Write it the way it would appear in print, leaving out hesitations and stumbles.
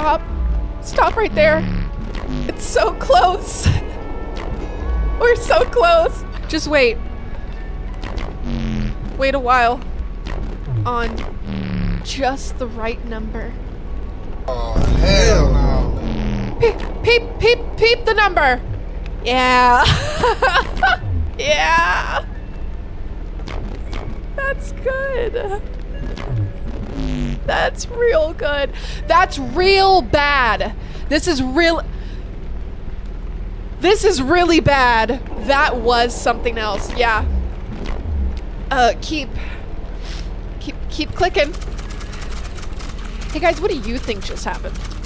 stop. Stop right there. It's so close. We're so close. Just wait. Wait a while. On just the right number. Oh, hell no. Peep, peep, peep, peep the number. Yeah. Yeah. That's good. That's real good. That's real bad. This is really bad. That was something else. Yeah. Keep clicking. Hey guys, what do you think just happened?